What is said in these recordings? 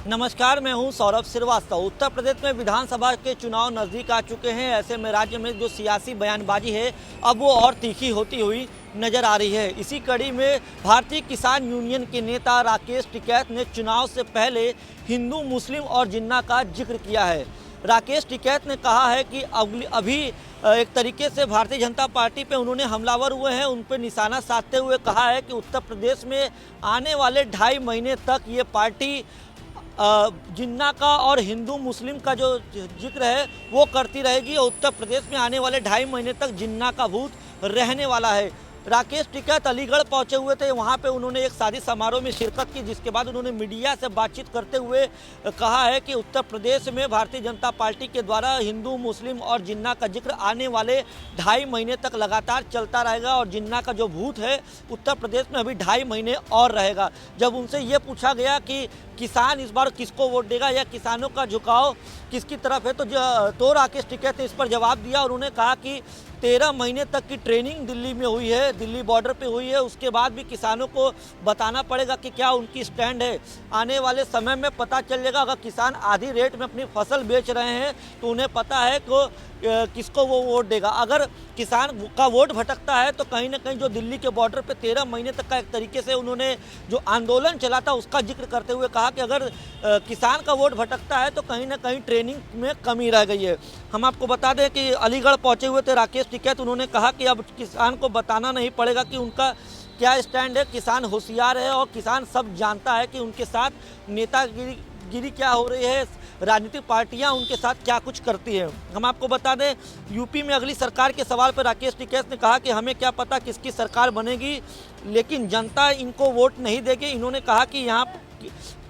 नमस्कार, मैं हूं सौरभ श्रीवास्तव। उत्तर प्रदेश में विधानसभा के चुनाव नज़दीक आ चुके हैं। ऐसे में राज्य में जो सियासी बयानबाजी है अब वो और तीखी होती हुई नजर आ रही है। इसी कड़ी में भारतीय किसान यूनियन के नेता राकेश टिकैत ने चुनाव से पहले हिंदू, मुस्लिम और जिन्ना का जिक्र किया है। राकेश टिकैत ने कहा है कि अभी एक तरीके से भारतीय जनता पार्टी पे उन्होंने हमलावर हुए हैं, उन पर निशाना साधते हुए कहा है कि उत्तर प्रदेश में आने वाले 2.5 महीने तक ये पार्टी जिन्ना का और हिंदू मुस्लिम का जो जिक्र है वो करती रहेगी और उत्तर प्रदेश में आने वाले 2.5 महीने तक जिन्ना का भूत रहने वाला है। राकेश टिकैत अलीगढ़ पहुंचे हुए थे। वहां पे उन्होंने एक शादी समारोह में शिरकत की, जिसके बाद उन्होंने मीडिया से बातचीत करते हुए कहा है कि उत्तर प्रदेश में भारतीय जनता पार्टी के द्वारा हिंदू, मुस्लिम और जिन्ना का जिक्र आने वाले 2.5 महीने तक लगातार चलता रहेगा और जिन्ना का जो भूत है उत्तर प्रदेश में अभी 2.5 महीने और रहेगा। जब उनसे ये पूछा गया कि किसान इस बार किसको वोट देगा या किसानों का झुकाव किसकी तरफ है, तो राकेश टिकैत ने इस पर जवाब दिया और उन्होंने कहा कि 13 महीने तक की ट्रेनिंग दिल्ली में हुई है, दिल्ली बॉर्डर पे हुई है। उसके बाद भी किसानों को बताना पड़ेगा कि क्या उनकी स्टैंड है। आने वाले समय में पता चल जाएगा। अगर किसान आधी रेट में अपनी फसल बेच रहे हैं तो उन्हें पता है कि किसको वो वोट देगा। अगर किसान का वोट भटकता है तो कहीं ना कहीं जो दिल्ली के बॉर्डर पे 13 महीने तक का एक तरीके से उन्होंने जो आंदोलन चला था उसका जिक्र करते हुए कहा कि अगर किसान का वोट भटकता है तो कहीं ना कहीं ट्रेनिंग में कमी रह गई है। हम आपको बता दें कि अलीगढ़ पहुंचे हुए थे राकेश टिकैत। उन्होंने कहा कि अब किसान को बताना नहीं पड़ेगा कि उनका क्या स्टैंड है। किसान होशियार है और किसान सब जानता है कि उनके साथ नेतागिरी क्या हो रही है, राजनीतिक पार्टियां उनके साथ क्या कुछ करती है। हम आपको बता दें, यूपी में अगली सरकार के सवाल पर राकेश टिकैत ने कहा कि हमें क्या पता किसकी सरकार बनेगी, लेकिन जनता इनको वोट नहीं देगी। इन्होंने कहा कि यहाँ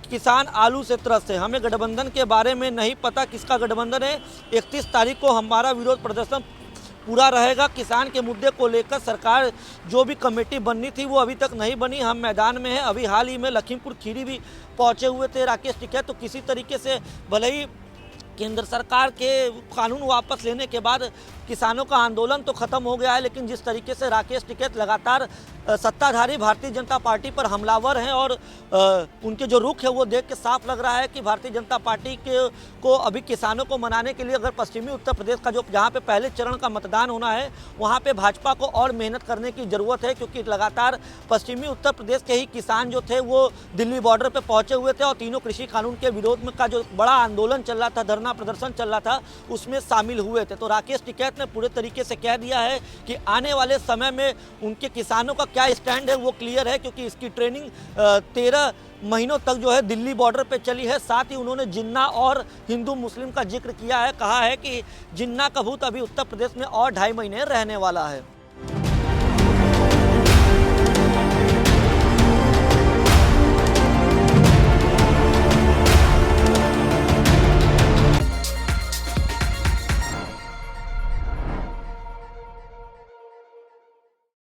किसान आलू से त्रस्त है। हमें गठबंधन के बारे में नहीं पता किसका गठबंधन है। 31 तारीख को हमारा विरोध प्रदर्शन पूरा रहेगा। किसान के मुद्दे को लेकर सरकार जो भी कमेटी बननी थी वो अभी तक नहीं बनी। हम मैदान में हैं। अभी हाल ही में लखीमपुर खीरी भी पहुंचे हुए थे राकेश टिकैत। तो किसी तरीके से भले ही केंद्र सरकार के कानून वापस लेने के बाद किसानों का आंदोलन तो खत्म हो गया है, लेकिन जिस तरीके से राकेश टिकैत लगातार सत्ताधारी भारतीय जनता पार्टी पर हमलावर हैं और उनके जो रुख है वो देख के साफ लग रहा है कि भारतीय जनता पार्टी को अभी किसानों को मनाने के लिए अगर पश्चिमी उत्तर प्रदेश का जो जहाँ पे पहले चरण का मतदान होना है वहाँ पे भाजपा को और मेहनत करने की ज़रूरत है, क्योंकि लगातार पश्चिमी उत्तर प्रदेश के ही किसान जो थे वो दिल्ली बॉर्डर पर पहुँचे हुए थे और तीनों कृषि कानून के विरोध में का जो बड़ा आंदोलन चल रहा था, धरना प्रदर्शन चल रहा था, उसमें शामिल हुए थे। तो राकेश टिकैत ने पूरे तरीके से कह दिया है कि आने वाले समय में उनके किसानों का क्या स्टैंड है वो क्लियर है, क्योंकि इसकी ट्रेनिंग 13 महीनों तक जो है दिल्ली बॉर्डर पे चली है। साथ ही उन्होंने जिन्ना और हिंदू मुस्लिम का जिक्र किया है। कहा है कि जिन्ना का भूत अभी उत्तर प्रदेश में और 2.5 महीने रहने वाला है।